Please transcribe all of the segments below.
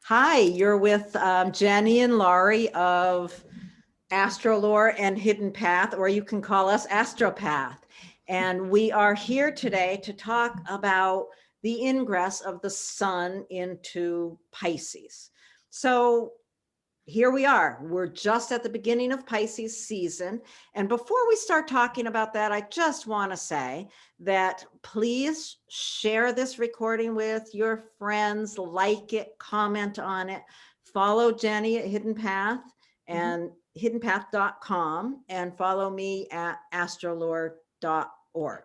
Hi, you're with Jennie and Laurie of Astrolore and Hidden Path, or you can call us Astropath. And we are here today to talk about the ingress of the sun into Pisces. So here we are. We're just at the beginning of Pisces season. And before we start talking about that, I just want to say that please share this recording with your friends, like it, comment on it, follow Jennie at Hidden Path and hiddenpath.com, and follow me at astrolore.org.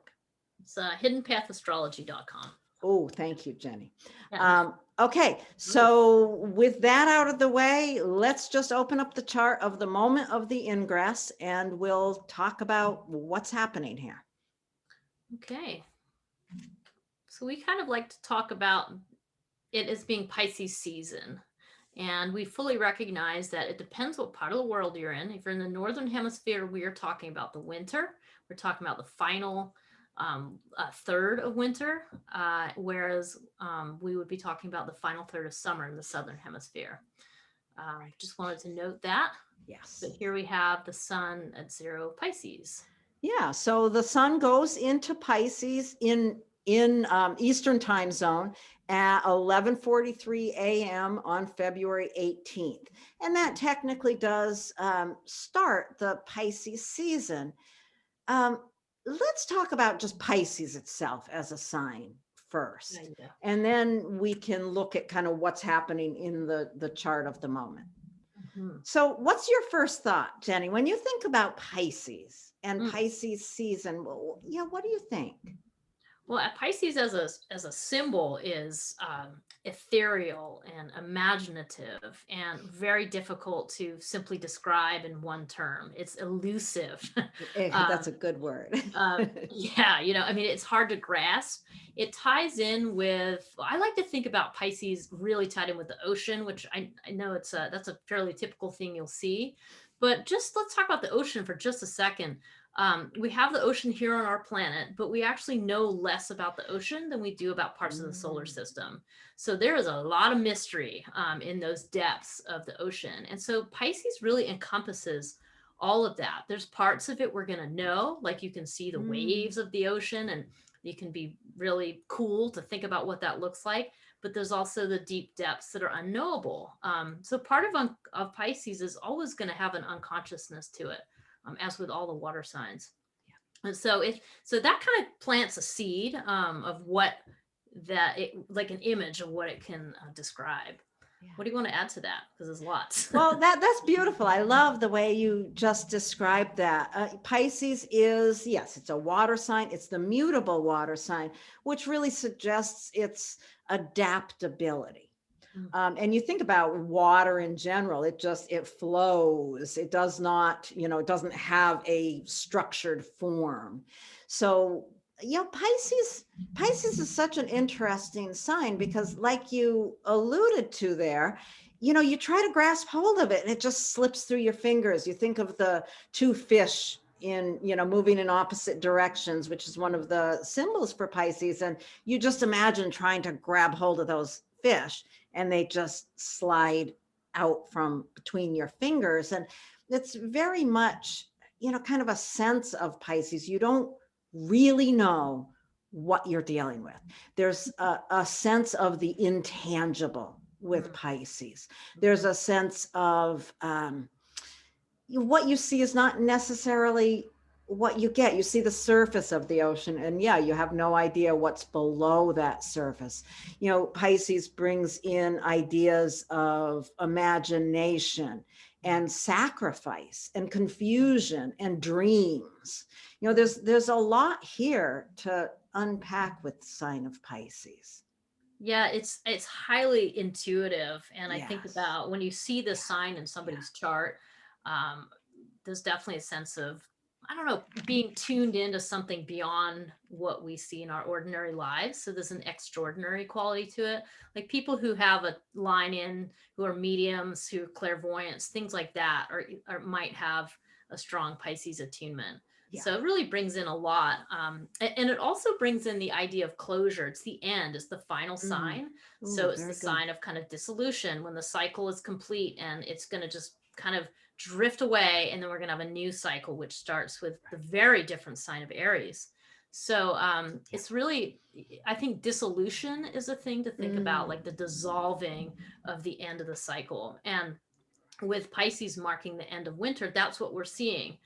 It's hiddenpathastrology.com. Oh, thank you, Jennie. Yeah. Okay, so with that out of the way, let's just open up the chart of the moment of the ingress and we'll talk about what's happening here. Okay. So we kind of like to talk about it as being Pisces season. And we fully recognize that it depends what part of the world you're in. If you're in the Northern Hemisphere, we are talking about the winter. We're talking about the final third of winter, whereas we would be talking about the final third of summer in the Southern Hemisphere. Just wanted to note that. Yes. But here we have the sun at 0 Pisces. Yeah, so the sun goes into Pisces in Eastern time zone at 11:43 a.m. on February 18th. And that technically does start the Pisces season. Let's talk about just Pisces itself as a sign first. Yeah. And then we can look at kind of what's happening in the chart of the moment. So what's your first thought, Jennie, when you think about Pisces and Pisces season? Well, yeah, what do you think? Well, Pisces as a symbol is ethereal and imaginative and very difficult to simply describe in one term. It's elusive. That's a good word. Yeah, I mean, it's hard to grasp. It ties in with, I like to think about Pisces really tied in with the ocean, which I know that's a fairly typical thing you'll see. But just let's talk about the ocean for just a second. We have the ocean here on our planet, but we actually know less about the ocean than we do about parts of the solar system. So there is a lot of mystery in those depths of the ocean. And so Pisces really encompasses all of that. There's parts of it we're going to know, like you can see the waves of the ocean, and you can be really cool to think about what that looks like. But there's also the deep depths that are unknowable. So part of Pisces is always going to have an unconsciousness to it. As with all the water signs. And so that kind of plants a seed of what like an image of what it can describe. Yeah. What do you want to add to that? Because there's lots. Well, that's beautiful. I love the way you just described that. Pisces is, yes, it's a water sign. It's the mutable water sign, which really suggests its adaptability. And you think about water in general, it flows. It does not, it doesn't have a structured form. So, Pisces is such an interesting sign because, like you alluded to there, you try to grasp hold of it and it just slips through your fingers. You think of the two fish in, moving in opposite directions, which is one of the symbols for Pisces. And you just imagine trying to grab hold of those fish and they just slide out from between your fingers. And it's very much, kind of a sense of Pisces. You don't really know what you're dealing with. There's a sense of the intangible with Pisces. There's a sense of what you see is not necessarily what you get. You see the surface of the ocean and you have no idea what's below that surface. Pisces brings in ideas of imagination and sacrifice and confusion and dreams. There's a lot here to unpack with the sign of Pisces. Yeah, it's highly intuitive. And I think about when you see the sign in somebody's chart, there's definitely a sense of, I don't know, being tuned into something beyond what we see in our ordinary lives. So there's an extraordinary quality to it. Like people who have a line in, who are mediums, who are clairvoyants, things like that, or might have a strong Pisces attunement. So it really brings in a lot. And it also brings in the idea of closure. It's the end, it's the final sign. So Ooh, it's the very good. sign of kind of dissolution when the cycle is complete and it's going to just kind of drift away. And then we're going to have a new cycle, which starts with the very different sign of Aries. So it's really, I think dissolution is a thing to think about, like the dissolving of the end of the cycle. And with Pisces marking the end of winter, that's what we're seeing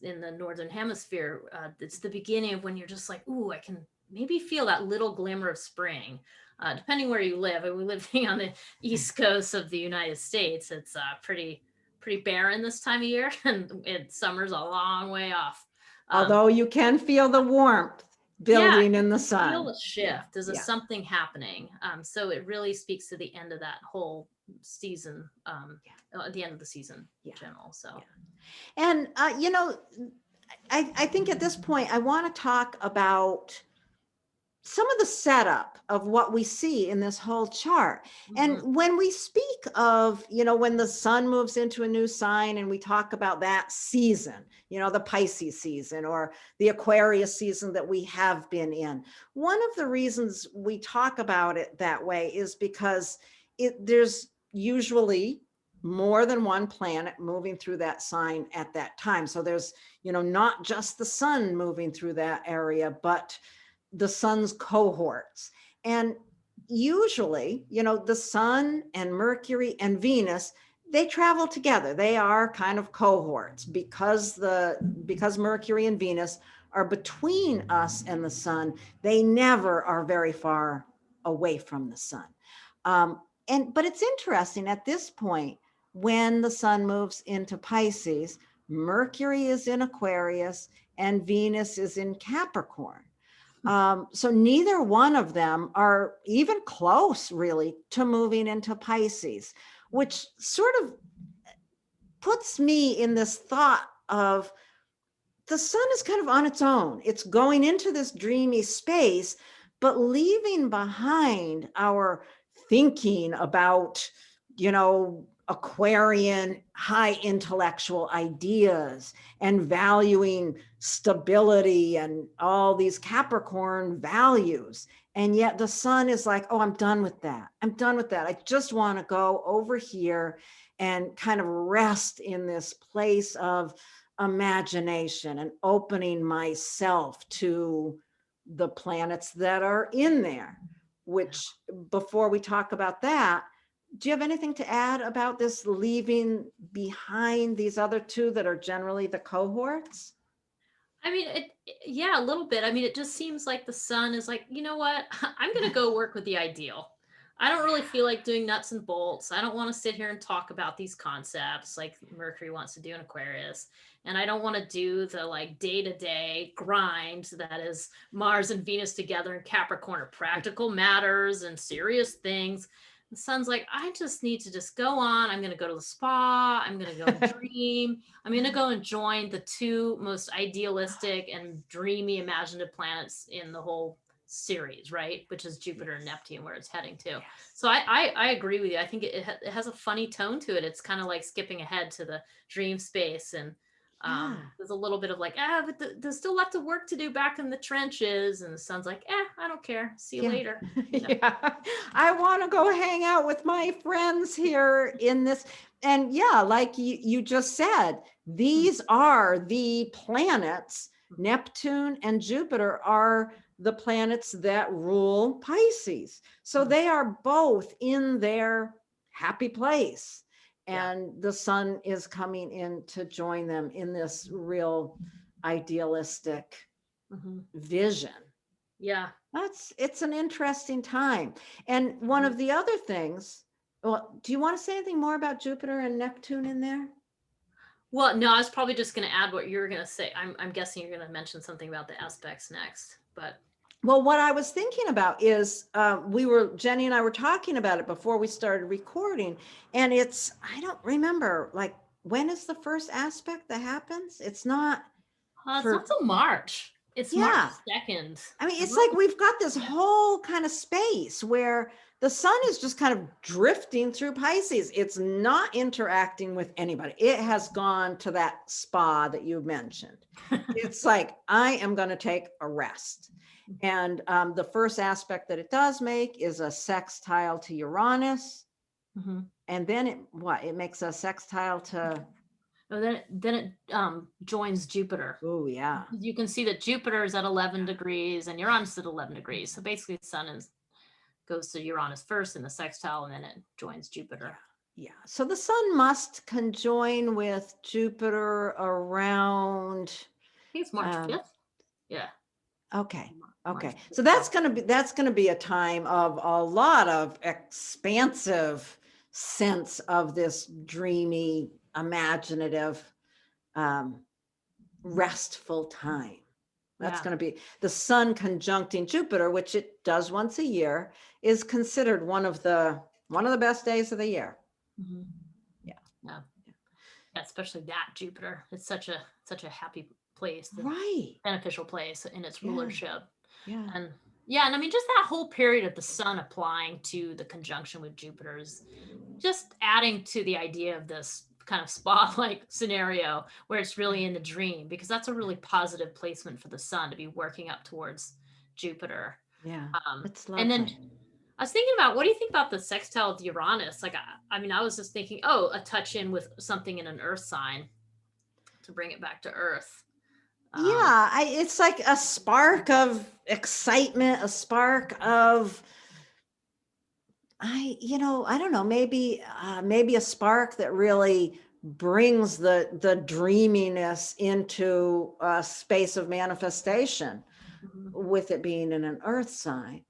in the Northern Hemisphere. It's the beginning of when you're just like, ooh, I can maybe feel that little glimmer of spring. Depending where you live, and we living on the East Coast of the United States, it's pretty barren this time of year, and summer's a long way off. Although you can feel the warmth building in the sun. Feel a shift. There's something happening. So it really speaks to the end of that whole season, the end of the season in general. So, and I think at this point I want to talk about some of the setup of what we see in this whole chart. And when we speak of, when the sun moves into a new sign and we talk about that season, the Pisces season or the Aquarius season that we have been in, one of the reasons we talk about it that way is because there's usually more than one planet moving through that sign at that time. So there's, not just the sun moving through that area, but the sun's cohorts. And usually, the sun and Mercury and Venus, they travel together. They are kind of cohorts because Mercury and Venus are between us and the sun. They never are very far away from the sun. But it's interesting at this point, when the sun moves into Pisces, Mercury is in Aquarius and Venus is in Capricorn. So neither one of them are even close really to moving into Pisces, which sort of puts me in this thought of the sun is kind of on its own. It's going into this dreamy space, but leaving behind our thinking about, Aquarian high intellectual ideas and valuing stability and all these Capricorn values. And yet the sun is like, oh, I'm done with that. I'm done with that. I just want to go over here and kind of rest in this place of imagination and opening myself to the planets that are in there, which before we talk about that, do you have anything to add about this leaving behind these other two that are generally the cohorts? I mean, a little bit. I mean, it just seems like the sun is like, you know what? I'm going to go work with the ideal. I don't really feel like doing nuts and bolts. I don't want to sit here and talk about these concepts like Mercury wants to do in Aquarius. And I don't want to do the like day-to-day grind that is Mars and Venus together in Capricorn, or practical matters and serious things. The sun's like, I just need to just go on. I'm going to go to the spa. I'm going to go and dream. I'm going to go and join the two most idealistic and dreamy imaginative planets in the whole series, right? Which is Jupiter and Neptune, where it's heading to. Yes. So I agree with you. I think it has a funny tone to it. It's kind of like skipping ahead to the dream space, and there's a little bit of like, but there's still lots of work to do back in the trenches. And the sun's like, I don't care. See you later. I want to go hang out with my friends here in this. And like you just said, these are the planets. Neptune and Jupiter are the planets that rule Pisces. So they are both in their happy place. And the sun is coming in to join them in this real idealistic vision. Yeah. It's an interesting time. And one of the other things, well, do you want to say anything more about Jupiter and Neptune in there? Well, no, I was probably just going to add what you were going to say. I'm guessing you're going to mention something about the aspects next, but. Well, what I was thinking about is Jennie and I were talking about it before we started recording, and I don't remember, like, when is the first aspect that happens? It's not. It's not till March. It's March Yeah. 2nd. I mean, I it's love like it. we've got this whole kind of space where the sun is just kind of drifting through Pisces. It's not interacting with anybody. It has gone to that spa that you mentioned. It's like, I am going to take a rest. And the first aspect that it does make is a sextile to Uranus. Mhm. And then it makes a sextile to, Oh, then it joins Jupiter. oh, yeah. You can see that Jupiter is at 11 degrees and Uranus at 11 degrees. So basically, the sun goes to Uranus first in the sextile, and then it joins Jupiter. Yeah. So the sun must conjoin with Jupiter around. I think it's March 5th. Yeah. Okay. Okay. March So 5th. that's going to be a time of a lot of expansive sense of this dreamy, imaginative, restful time. That's Yeah. going to be the sun conjuncting Jupiter, which it does once a year, is considered one of the best days of the year. Mhm. Yeah. Yeah. Yeah, especially that Jupiter. It's such a happy place, the Right. beneficial place in its Yeah. rulership. Yeah. And yeah, and I mean, just that whole period of the sun applying to the conjunction with Jupiter is just adding to the idea of this kind of spa-like scenario where it's really in the dream, because that's a really positive placement for the sun to be working up towards Jupiter. Yeah. It's And then lovely. I was thinking about, what do you think about the sextile with Uranus? Like, I mean, I was just thinking, oh, a touch in with something in an earth sign to bring it back to earth. Yeah, it's like a spark of excitement, a spark of I don't know, maybe a spark that really brings the dreaminess into a space of manifestation Mhm. with it being in an earth sign.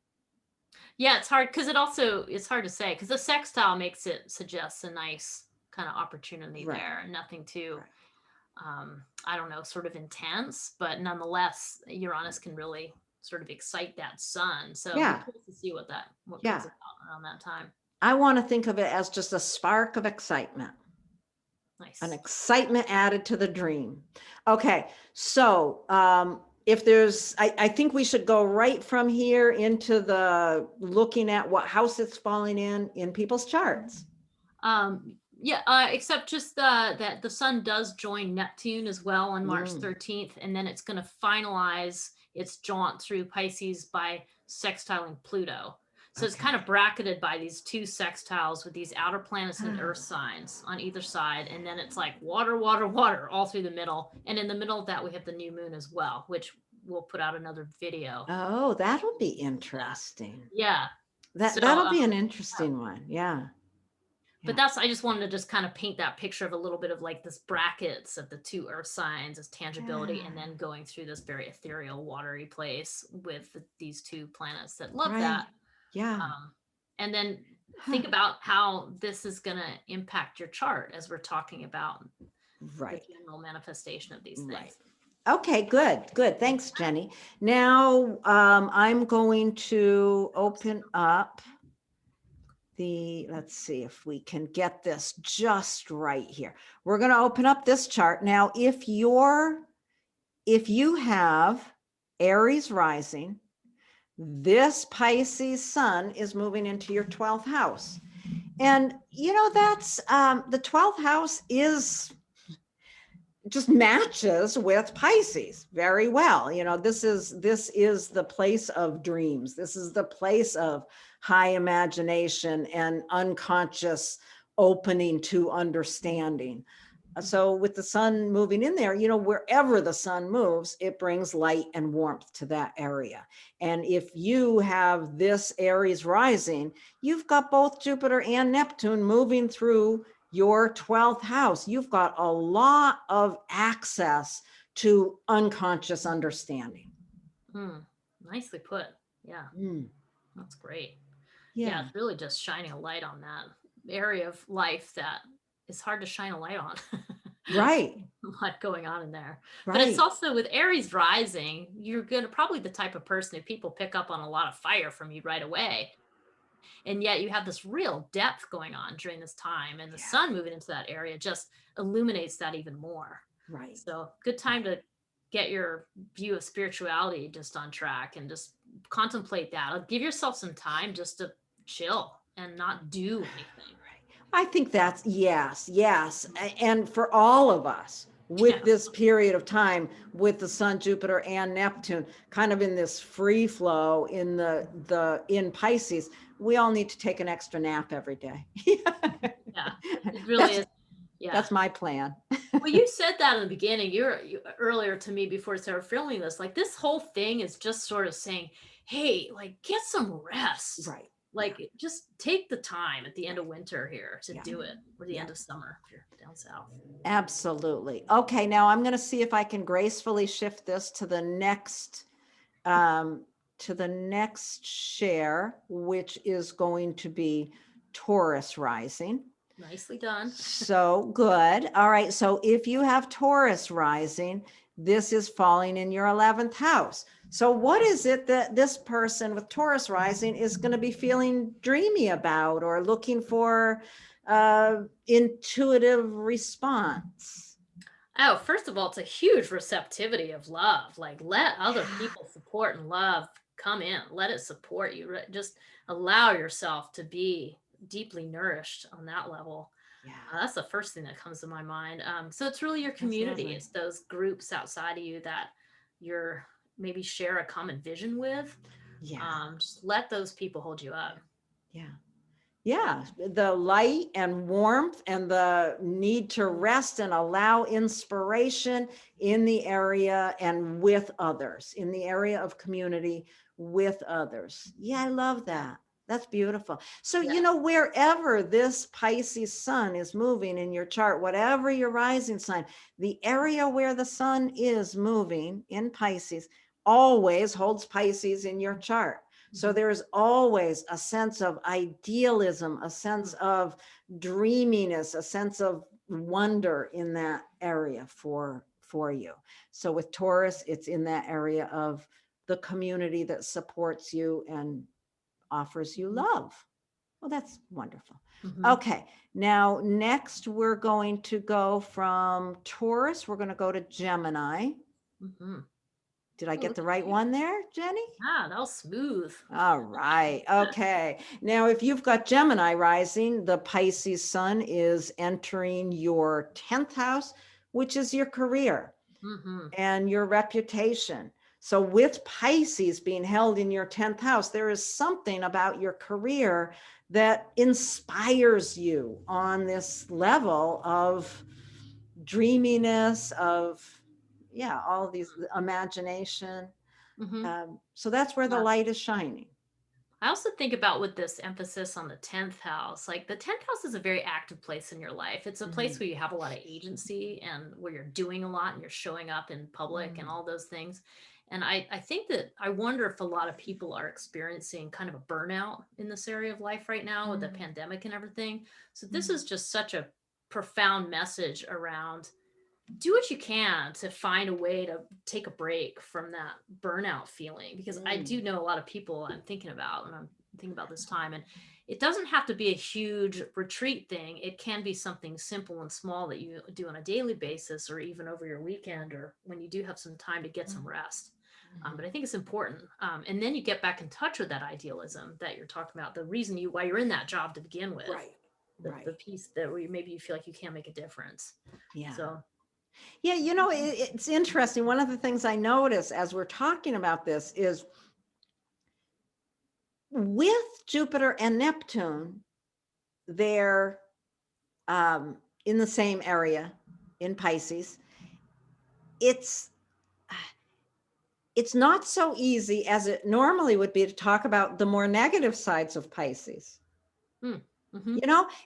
Yeah, it's hard because it's hard to say because the sextile makes it suggest a nice kind of opportunity Right. there, and nothing too, Right. I don't know, sort of intense, but nonetheless, Uranus can really sort of excite that sun. So I'm Yeah. curious to see what comes Yeah. about around that time. I want to think of it as just a spark of excitement. An Nice. excitement added to the dream. Okay, so if there's, I think we should go right from here into the looking at what house it's falling in people's charts. Yeah, except just that the sun does join Neptune as well on March 13th, and then it's going to finalize its jaunt through Pisces by sextiling Pluto. So it's kind of bracketed by these two sextiles with these outer planets and earth signs on either side. And then it's like water, water, water all through the middle. And in the middle of that, we have the new moon as well, which we'll put out another video. Oh, that'll be interesting. Yeah. That'll be an interesting one. Yeah. But I just wanted to just kind of paint that picture of a little bit of like this brackets of the two earth signs as tangibility, and then going through this very ethereal, watery place with these two planets that love that. Yeah. And then think about how this is going to impact your chart as we're talking about the general manifestation of these things. Okay, good. Thanks, Jenny. Now I'm going to open up let's see if we can get this just right here. We're going to open up this chart. Now, if you have Aries rising, this Pisces sun is moving into your 12th house. And that's the 12th house is just matches with Pisces very well. This is the place of dreams. This is the place of high imagination and unconscious opening to understanding. So with the sun moving in there, wherever the sun moves, it brings light and warmth to that area. And if you have this Aries rising, you've got both Jupiter and Neptune moving through your 12th house. You've got a lot of access to unconscious understanding. Nicely put. Yeah. That's great. Yeah, it's really just shining a light on that area of life that is hard to shine a light on. Right. A lot going on in there. Right. But it's also with Aries rising, you're probably the type of person who people pick up on a lot of fire from you right away. And yet you have this real depth going on during this time, and the sun moving into that area just illuminates that even more. Right. So good time to get your view of spirituality just on track and just contemplate that. Give yourself some time just to chill and not do anything. I think that's yes. And for all of us with this period of time with the sun, Jupiter, and Neptune kind of in this free flow in in Pisces, we all need to take an extra nap every day. Yeah, it really is. Yeah. That's my plan. Well, you said that in the beginning, you earlier to me before we started filming this, like this whole thing is just sort of saying, hey, like get some rest. Right. Like just take the time at the end of winter here to Yeah. do it, or the end of summer if you're down south. Absolutely. Okay, now I'm going to see if I can gracefully shift this to the next share, which is going to be Taurus Rising. Nicely done. So good. All right. So if you have Taurus Rising, this is falling in your 11th house. So what is it that this person with Taurus Rising is going to be feeling dreamy about or looking for intuitive response? Oh, first of all, it's a huge receptivity of love. Like let other people support and love come in. Let it support you. Just allow yourself to be deeply nourished on that level. Yeah. That's the first thing that comes to my mind. So it's really your community. It's those groups outside of you that you're maybe share a common vision with. Yeah. Just let those people hold you up. Yeah. Yeah. The light and warmth and the need to rest and allow inspiration in the area and with others, in the area of community with others. Yeah, I love that. That's beautiful. So, wherever this Pisces sun is moving in your chart, whatever your rising sign, the area where the sun is moving in Pisces always holds Pisces in your chart. So there's always a sense of idealism, a sense of dreaminess, a sense of wonder in that area for you. So with Taurus, it's in that area of the community that supports you and offers you love. Well, that's wonderful. Okay, now next we're going to go from Taurus, we're going to go to Gemini. Did I get the right one there, Jennie? That was smooth. All right. Okay. Now, if you've got Gemini rising, the Pisces sun is entering your 10th house, which is your career and your reputation. So with Pisces being held in your 10th house, there is something about your career that inspires you on this level of dreaminess, of, all of these imagination. So that's where the light is shining. I also think about with this emphasis on the 10th house, like the 10th house is a very active place in your life. It's a place where you have a lot of agency and where you're doing a lot and you're showing up in public and all those things. And I think that I wonder if a lot of people are experiencing kind of a burnout in this area of life right now with the pandemic and everything. So this is just such a profound message around do what you can to find a way to take a break from that burnout feeling, because I do know a lot of people I'm thinking about when I'm thinking about this time, and it doesn't have to be a huge retreat thing. It can be something simple and small that you do on a daily basis or even over your weekend or when you do have some time to get some rest. But I think it's important. And then you get back in touch with that idealism that you're talking about, the reason why you're in that job to begin with. The piece that maybe you feel like you can't make a difference. So yeah, it's interesting. One of the things I notice as we're talking about this is with Jupiter and Neptune, they're in the same area in Pisces. It's not so easy as it normally would be to talk about the more negative sides of Pisces.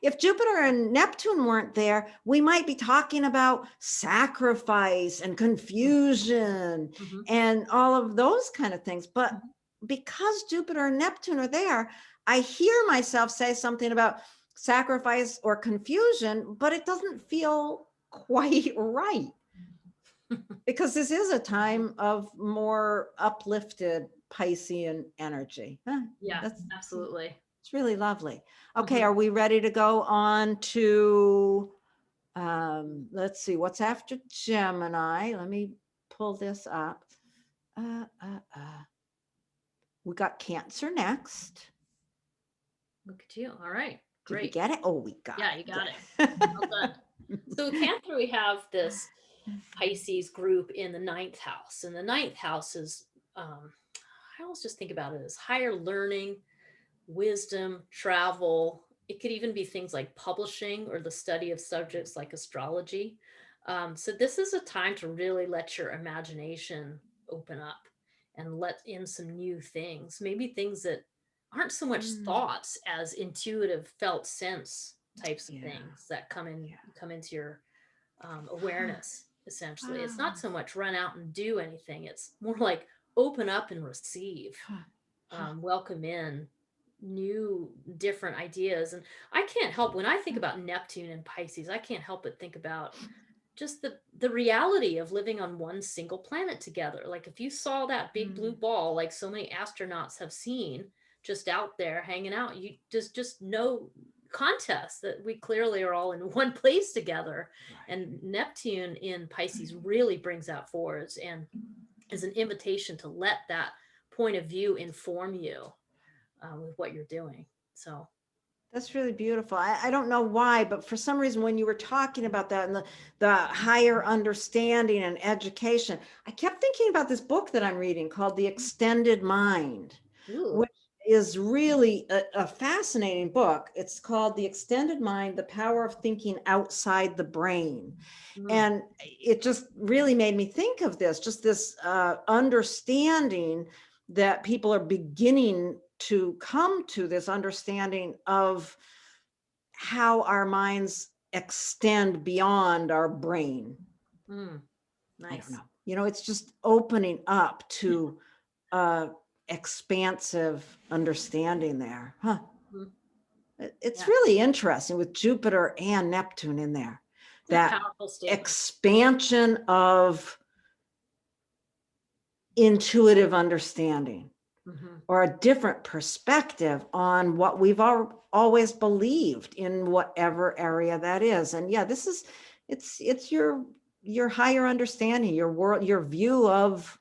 If Jupiter and Neptune weren't there, we might be talking about sacrifice and confusion and all of those kind of things. But because Jupiter and Neptune are there, I hear myself say something about sacrifice or confusion, but it doesn't feel quite right. Because this is a time of more uplifted Piscean energy. Absolutely. It's really lovely. Okay, are we ready to go on to, let's see, what's after Gemini? Let me pull this up. We got Cancer next. Look at you. All right. Did we Great. get it? Oh, we got Yeah, it. you got Yeah. it. Well done. So Cancer, we have this Pisces group in the ninth house. And the ninth house is, I always just think about it as higher learning, wisdom, travel. It could even be things like publishing or the study of subjects like astrology. So this is a time to really let your imagination open up and let in some new things, maybe things that aren't so much thoughts as intuitive felt sense types of Yeah. things that Yeah. come into your awareness. Essentially, it's Wow. not so much run out and do anything, it's more like open up and receive, welcome in new different ideas. And I can't help, when I think about Neptune and Pisces, I can't help but think about just the reality of living on one single planet together. Like if you saw that big blue ball, like so many astronauts have seen just out there hanging out, you just no contest that we clearly are all in one place together. Right. And Neptune in Pisces really brings that forward and is an invitation to let that point of view inform you with what you're doing. So That's really beautiful. I don't know why, but for some reason, when you were talking about that and the higher understanding and education, I kept thinking about this book that I'm reading called The Extended Mind, ooh, which is really a fascinating book. It's called The Extended Mind, The Power of Thinking Outside the Brain. And it just really made me think of this, just this understanding that people are beginning to come to this understanding of how our minds extend beyond our brain. nice. I don't know. It's just opening up to expansive understanding there. Huh. It's really interesting with Jupiter and Neptune in there. It's a powerful statement. Expansion of intuitive understanding. Or a different perspective on what we've always believed in whatever area that is. And yeah, it's your higher understanding, your world, your view of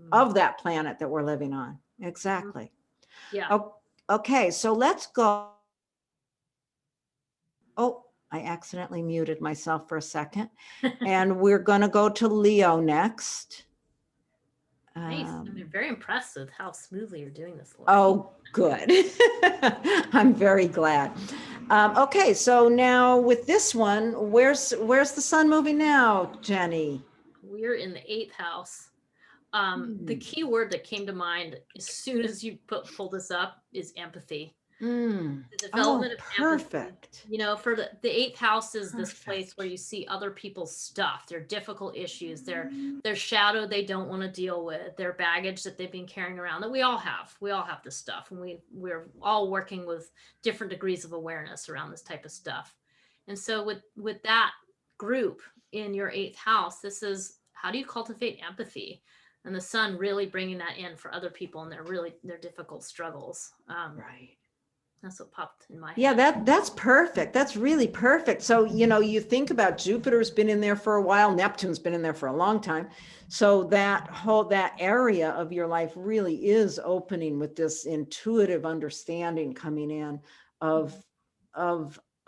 that planet that we're living on. Exactly. Yeah. Okay, so let's go. Oh, I accidentally muted myself for a second. And we're going to go to Leo next. Nice. I'm very impressed with how smoothly you're doing this, Laurie. Oh, good. I'm very glad. Okay, so now with this one, where's the sun moving now, Jennie? We're in the eighth house. The key word that came to mind as soon as you pulled this up is empathy. The development of perfect. empathy. For the eighth house is this place where you see other people's stuff, their difficult issues, their shadow they don't want to deal with, their baggage that they've been carrying around, that we all have. We all have this stuff, and we're all working with different degrees of awareness around this type of stuff. And so with that group in your eighth house, this is how do you cultivate empathy? And the sun really bringing that in for other people and their difficult struggles. Right. That's what popped in my head. Yeah, that's perfect. That's really perfect. So, you think about Jupiter's been in there for a while, Neptune's been in there for a long time. So that area of your life really is opening with this intuitive understanding coming in of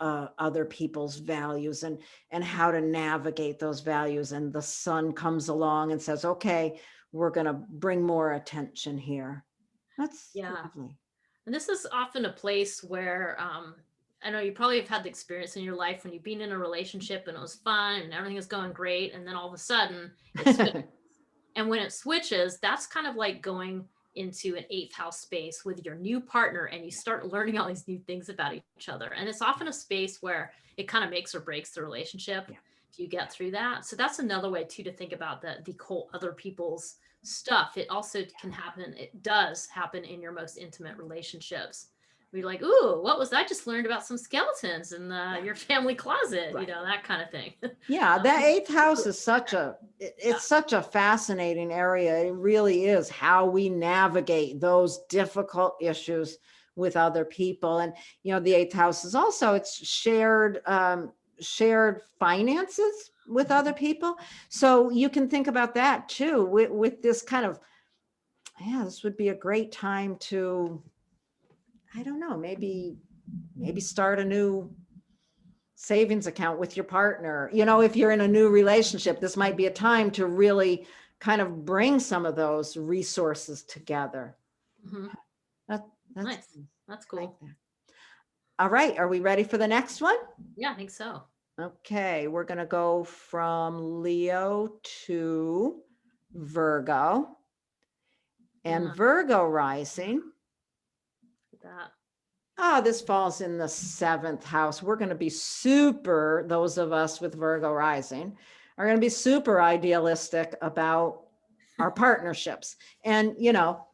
other people's values and how to navigate those values. And the sun comes along and says, okay, we're going to bring more attention here. That's lovely. And this is often a place where I know you probably have had the experience in your life when you've been in a relationship and it was fun and everything is going great, and then all of a sudden it switches. And when it switches, that's kind of like going into an eighth house space with your new partner, and you start learning all these new things about each other. And it's often a space where it kind of makes or breaks the relationship if you get through that. So that's another way too to think about the whole other people's stuff. It also can happen. It does happen in your most intimate relationships. We're like, ooh, what was I just learned about some skeletons in your family closet, that kind of thing. Yeah, that eighth house is such a fascinating area. It really is how we navigate those difficult issues with other people. And the eighth house is also, it's shared shared finances with other people. So you can think about that too, with this kind of, yeah, this would be a great time to, I don't know, maybe start a new savings account with your partner. If you're in a new relationship, this might be a time to really kind of bring some of those resources together. Mhm. That's Nice. That's I like cool. that. All right, are we ready for the next one? Yeah, I think so. Okay, we're going to go from Leo to Virgo. And Virgo rising. That. Oh, this falls in the 7th house. We're going to be super, those of us with Virgo rising are going to be super idealistic about our partnerships. And,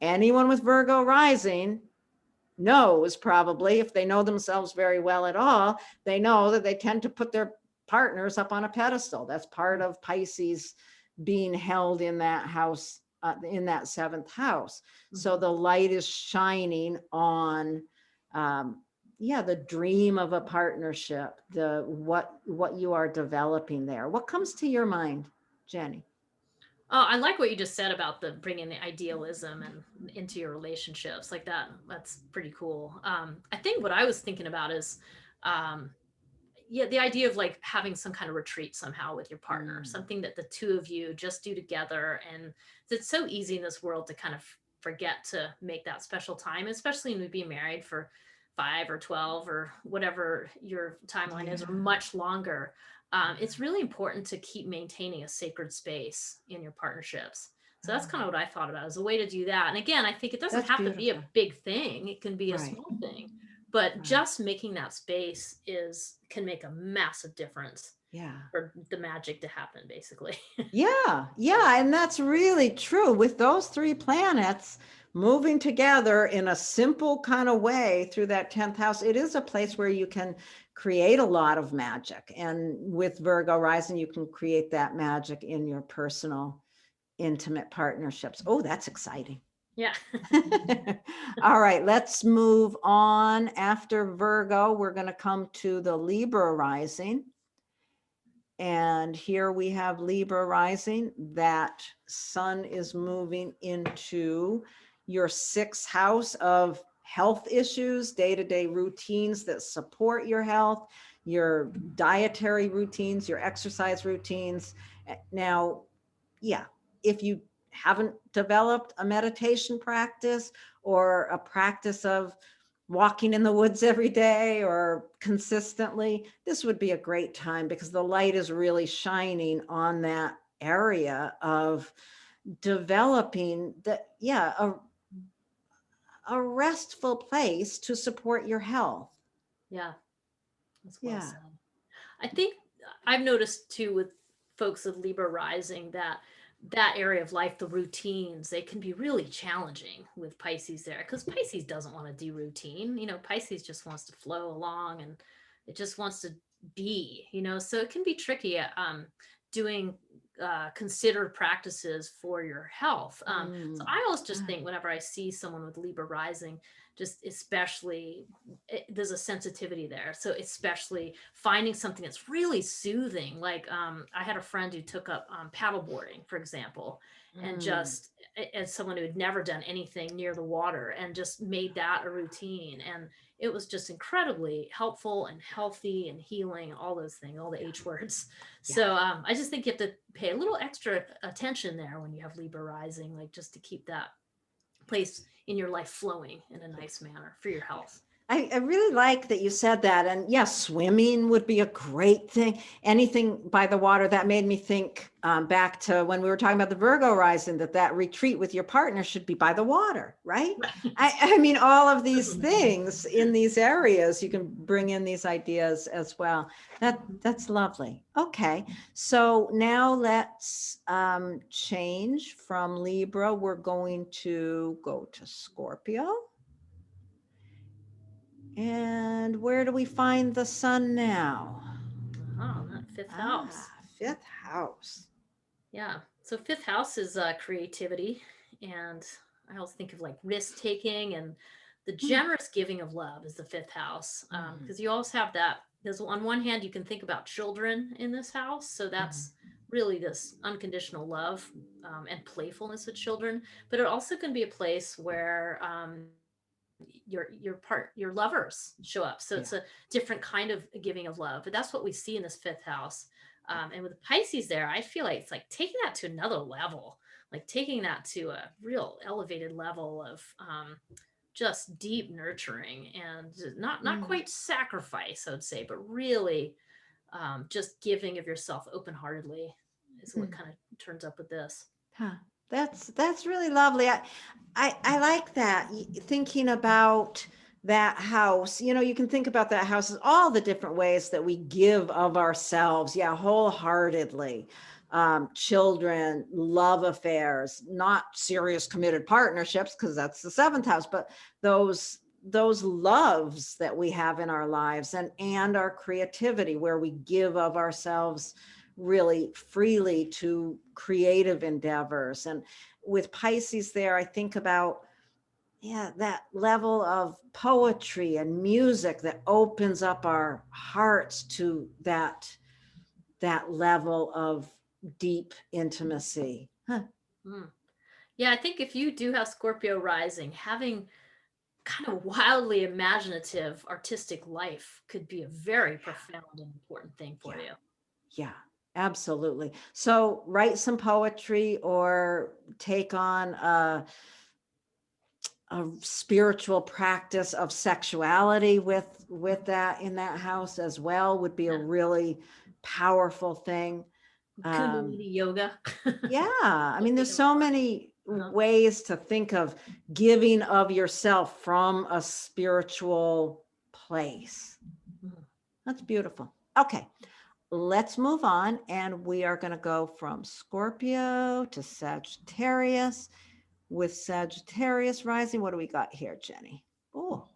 anyone with Virgo rising knows, probably, if they know themselves very well at all, they know that they tend to put their partners up on a pedestal. That's part of Pisces being held in that house, in that 7th house. So the light is shining on, the dream of a partnership, what you are developing there. What comes to your mind, Jennie? Oh, I like what you just said about the bringing the idealism and into your relationships like that. That's pretty cool. I think what I was thinking about is, um, yeah, the idea of like having some kind of retreat somehow with your partner, something that the two of you just do together. And it's so easy in this world to kind of forget to make that special time, especially when we be married for 5 or 12 or whatever your timeline is, or much longer. It's really important to keep maintaining a sacred space in your partnerships. So that's kind of what I thought about as a way to do that. And again, I think it doesn't That's have to be a beautiful. big thing. It can be a Right. small thing, but Right. just making that space can make a massive difference Yeah. for the magic to happen, basically. Yeah. And that's really true. With those 3 planets moving together in a simple kind of way through that 10th house, it is a place where you can create a lot of magic. And with Virgo rising, you can create that magic in your personal, intimate partnerships. Oh, that's exciting. Yeah. All right, let's move on. After Virgo, we're going to come to the Libra rising. And here we have Libra rising. That sun is moving into your 6th house of health issues, day-to-day routines that support your health, your dietary routines, your exercise routines. Now, yeah, if you haven't developed a meditation practice or a practice of walking in the woods every day or consistently, this would be a great time because the light is really shining on that area of developing a restful place to support your health. Yeah. That's well Yeah. said. I think I've noticed too with folks with Libra rising that area of life, the routines, they can be really challenging with Pisces there, because Pisces doesn't want to do routine. Pisces just wants to flow along, and it just wants to be, so it can be tricky doing considered practices for your health. So I always just think whenever I see someone with Libra rising, just especially there's a sensitivity there. So especially finding something that's really soothing. Like I had a friend who took up paddle boarding, for example, and just as someone who had never done anything near the water and just made that a routine. And it was just incredibly helpful and healthy and healing, all those things, all the H words. Yeah. So I just think you have to pay a little extra attention there when you have Libra rising, like just to keep that place in your life flowing in a nice manner for your health. I really like that you said that. And yes, swimming would be a great thing. Anything by the water. That made me think back to when we were talking about the Virgo rising, that retreat with your partner should be by the water, right? I mean, all of these things in these areas, you can bring in these ideas as well. That's lovely. Okay, so now let's change from Libra. We're going to go to Scorpio. And where do we find the sun now? Oh, that 5th house. 5th house. Yeah. So 5th house is creativity. And I always think of like risk taking and the generous giving of love is the 5th house. Because you always have that Because on one hand, you can think about children in this house. So Mhm. that's really this unconditional love and playfulness with children. But it also can be a place where your lovers show up. So it's Yeah. a different kind of giving of love. But that's what we see in this fifth house. Yeah. And with Pisces there, I feel like it's like taking that to another level, like taking that to a real elevated level of just deep nurturing and not Mm. quite sacrifice, I would say, but really just giving of yourself open heartedly is what Hmm. kind of turns up with this. Huh. That's really lovely. I like that. Thinking about that house. You can think about that house as all the different ways that we give of ourselves. Yeah, wholeheartedly. Children, love affairs, not serious committed partnerships, because that's the seventh house, but those loves that we have in our lives, and our creativity, where we give of ourselves really freely to creative endeavors. And with Pisces there, I think about, yeah, that level of poetry and music that opens up our hearts to that level of deep intimacy. Huh. Mm. Yeah, I think if you do have Scorpio rising, having kind of wildly imaginative artistic life could be a very profound and important thing for Yeah, you. yeah, absolutely. So write some poetry or take on a spiritual practice of sexuality with that in that house as well would be a Yeah. really powerful thing. um Kundalini yoga. yeah, I mean, there's Taking so apart. many Uh-huh. ways to think of giving of yourself from a spiritual place. Mhm. That's beautiful. Okay, let's move on, and we are going to go from Scorpio to Sagittarius. With Sagittarius rising, what do we got here, Jenny? Oh,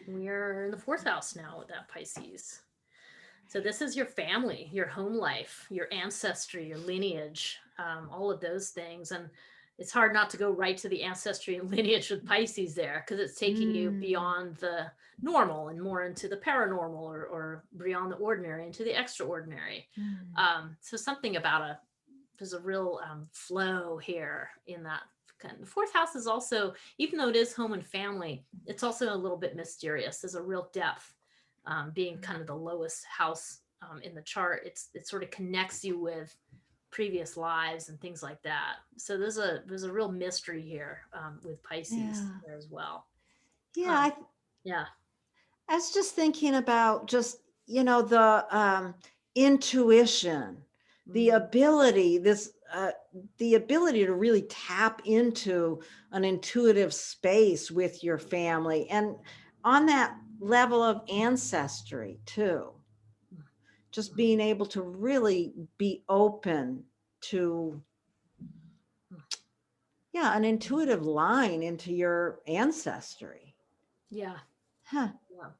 We're in the fourth house now with that Pisces. So this is your family, your home life, your ancestry, your lineage, all of those things. And it's hard not to go right to the ancestry and lineage with Pisces there because it's taking you mm, beyond the normal and more into the paranormal or beyond the ordinary into the extraordinary. mm. So something about there's a real flow here in that. The fourth house is also, even though it is home and family, it's also a little bit mysterious. There's a real depth, being kind of the lowest house in the chart. It sort of connects you with previous lives and things like that. So there's a real mystery here with Pisces Yeah, there as well. yeah. Um, yeah. I was just thinking about just, the intuition, the Mm, ability, the ability to really tap into an intuitive space with your family, and on that level of ancestry too. Just mm, being able to really be open to, mm. yeah, an intuitive line into your ancestry. Yeah. Huh. Yeah.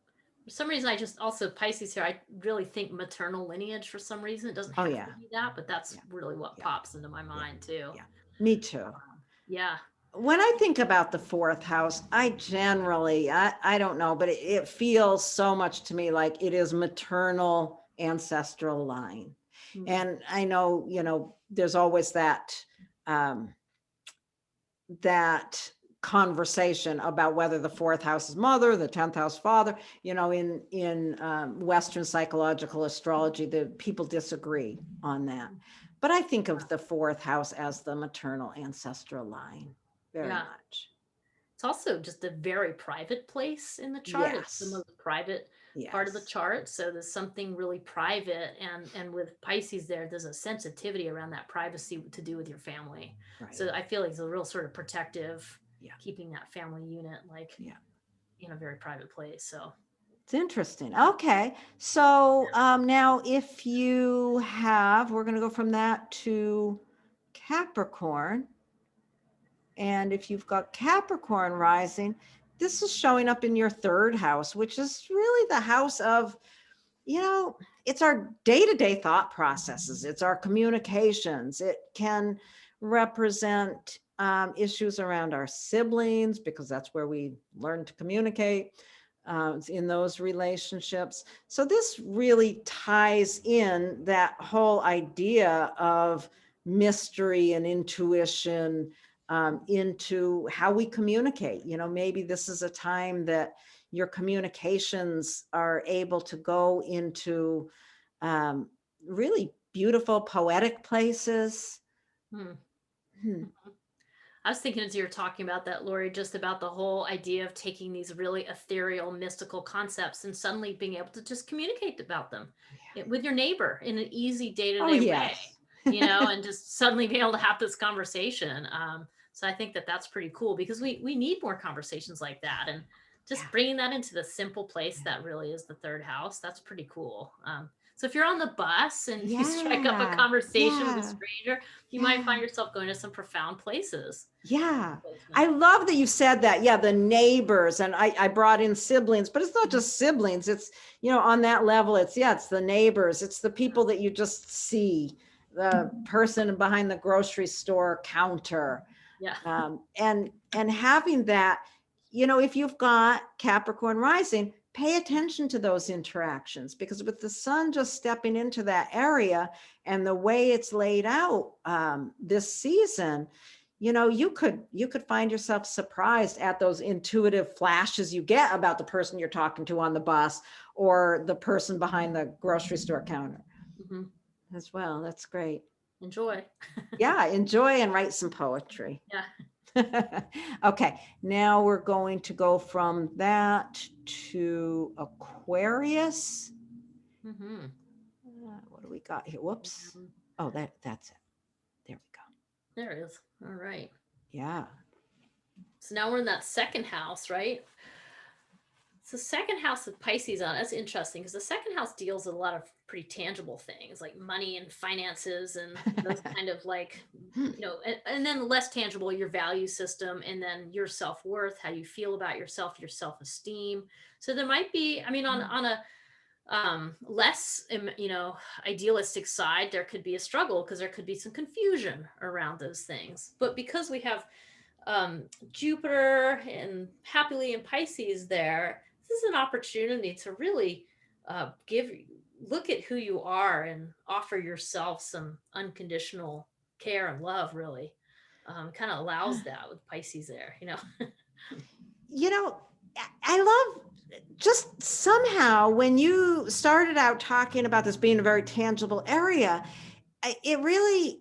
For some reason, I just also Pisces here. I really think maternal lineage for some reason. It doesn't Oh have to yeah, be that, but that's yeah, really what yeah, pops into my yeah, mind too. yeah. Me too. Yeah. When I think about the fourth house, I generally, I don't know, but it feels so much to me like it is maternal ancestral line. Mm, And I know, there's always um, that conversation about whether the fourth house is mother, the 10th house father. In Western psychological astrology, the people disagree on that. But I think of the fourth house as the maternal ancestral line very yeah. much. It's also just a very private place in the chart. It's the Yes, most private part of the yes, chart. So there's something really private, and with Pisces there's a sensitivity around that privacy to do with your family. right. So I feel like it's a real sort of protective, Yeah, keeping that family unit like yeah. in a very private place. So It's interesting. Okay. So now if you have, we're going to go from that to Capricorn. And if you've got Capricorn rising, this is showing up in your third house, which is really the house of, it's our day to day thought processes, it's our communications. It can represent issues around our siblings, because that's where we learn to communicate. in those relationships. So this really ties in that whole idea of mystery and intuition into how we communicate. You know, maybe this is a time that your communications are able to go into really beautiful poetic places. Hmm. Hmm. I was thinking as you were talking about that, Laurie, just about the whole idea of taking these really ethereal, mystical concepts and suddenly being able to just communicate about them with your neighbor in an easy day to Oh, day way, yes. and just suddenly be able to have this conversation. So I think that that's pretty cool because we need more conversations like that. And Yeah. just bringing that into the simple place that really is the third house, that's pretty cool. So if you're on the bus and you strike up a Yeah. conversation with a Yeah. stranger, you might Yeah. find yourself going to some profound places. Yeah. I love that you said that. Yeah, the neighbors, and I brought in siblings, but it's not just siblings. It's, on that level, it's the neighbors. It's the people that you just see, the person behind the grocery store counter. Yeah. And having that, if you've got Capricorn rising, pay attention to those interactions, because with the sun just stepping into that area and the way it's laid out this season, you could find yourself surprised at those intuitive flashes you get about the person you're talking to on the bus or the person behind the grocery store counter as well. That's great. Enjoy. Yeah, enjoy and write some poetry. Yeah. Okay, now we're going to go from that to Aquarius. What do we got here? Whoops. Oh, that's it. There we go. There it is. All right. Yeah. So now we're in that second house, right? So second house with Pisces on. That's interesting because the second house deals with a lot of pretty tangible things like money and finances and those kind of and then less tangible, your value system, and then your self-worth, how you feel about yourself, your self-esteem. So there might be, on a less idealistic side, there could be a struggle because there could be some confusion around those things. But because we have Jupiter and happily in Pisces there, this is an opportunity to really look at who you are and offer yourself some unconditional care and love, really. Kind of allows that with Pisces there. I love just somehow when you started out talking about this being a very tangible area, it really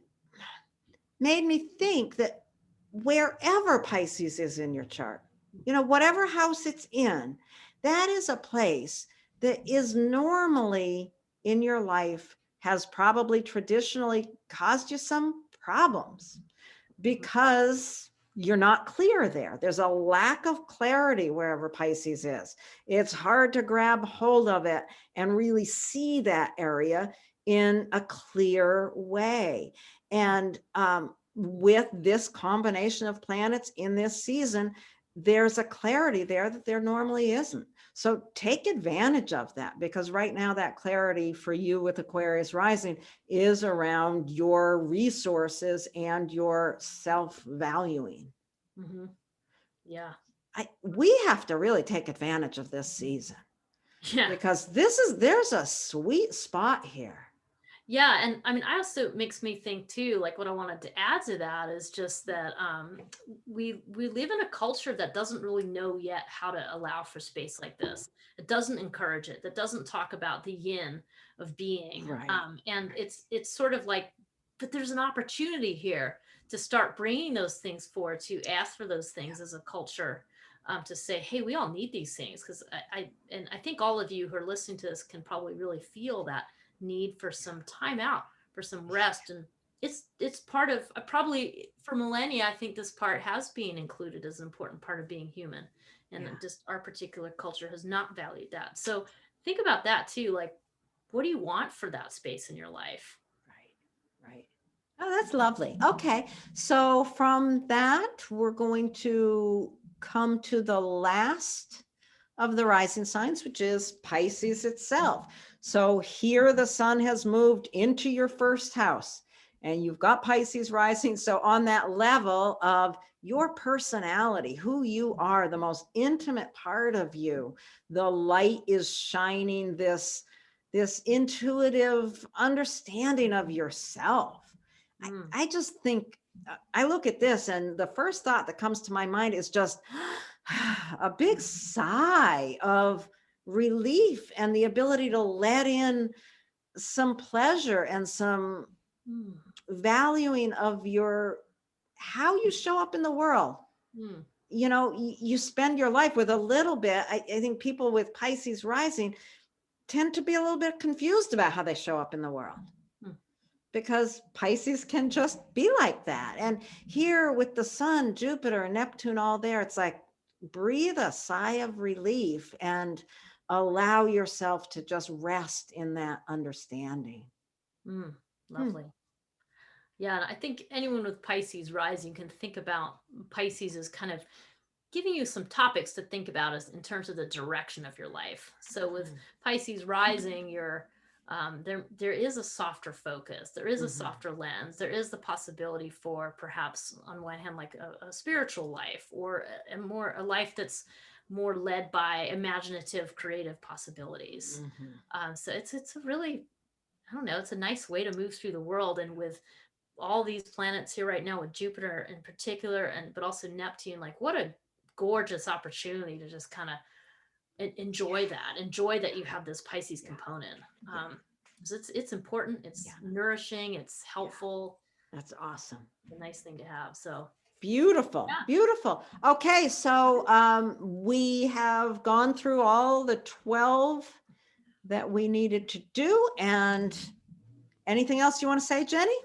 made me think that wherever Pisces is in your chart, whatever house it's in, that is a place that is normally in your life, has probably traditionally caused you some problems because you're not clear there. There's a lack of clarity wherever Pisces is. It's hard to grab hold of it and really see that area in a clear way. And with this combination of planets in this season, there's a clarity there that there normally isn't. So take advantage of that, because right now that clarity for you with Aquarius rising is around your resources and your self-valuing. Yeah. We have to really take advantage of this season. Yeah. Because there's a sweet spot here. Yeah, and I also makes me think too, like what I wanted to add to that is just that we live in a culture that doesn't really know yet how to allow for space like this. It doesn't encourage it. That doesn't talk about the yin of being. Right. And it's sort of like, but there's an opportunity here to start bringing those things forward, to ask for those things as a culture. To say, hey, we all need these things, because I think all of you who are listening to this can probably really feel that need for some time out, for some rest. And it's part of probably for millennia, I think this part has been included as an important part of being human, and just our particular culture has not valued that. So think about that too, like what do you want for that space in your life? Right. Oh, that's lovely. Okay, so from that we're going to come to the last of the rising signs, which is Pisces itself. So here the sun has moved into your first house and you've got Pisces rising. So on that level of your personality, who you are, the most intimate part of you. The light is shining this intuitive understanding of yourself. Mm, I just think, I look at this and the first thought that comes to my mind is just a big sigh of relief and the ability to let in some pleasure and some mm, valuing of your how you show up in the world. mm, You know, you spend your life with a little bit. I think people with Pisces rising tend to be a little bit confused about how they show up in the world, mm. because Pisces can just be like that. And here with the sun, Jupiter, and Neptune all there, it's like breathe a sigh of relief and allow yourself to just rest in that understanding. Mm, Hmm. lovely. Yeah, and I think anyone with Pisces rising can think about Pisces as kind of giving you some topics to think about as in terms of the direction of your life. So with Pisces rising, you're there is a softer focus, there is a Mhm. softer lens, there is the possibility for perhaps on one hand like a spiritual life or a life that's more led by imaginative creative possibilities. Mhm. So it's a really, I don't know, it's a nice way to move through the world. And with all these planets here right now, with Jupiter in particular, and but also Neptune, like what a gorgeous opportunity to just kind of enjoy that you have this Pisces Yeah. component. Yeah. 'Cause it's important, Yeah. it's nourishing, it's Yeah. helpful, That's awesome. a nice thing to have. So Beautiful, yeah. beautiful. Okay, so we have gone through all the 12 that we needed to do. And anything else you want to say, Jenny?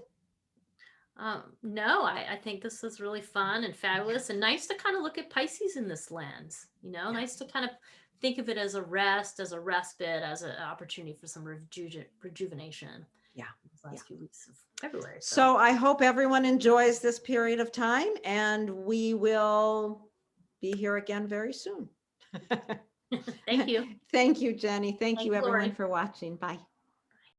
No, I think this is really fun and fabulous and nice to kind of look at Pisces in this lens, Yeah. nice to kind of think of it as a rest, as a respite, as an opportunity for some rejuvenation Yeah. these Yeah. last few weeks of February. So So I hope everyone enjoys this period of time, and we will be here again very soon. thank you. Thank you, Jenny. Thank Thank you, you, everyone, Laurie. for watching. Bye.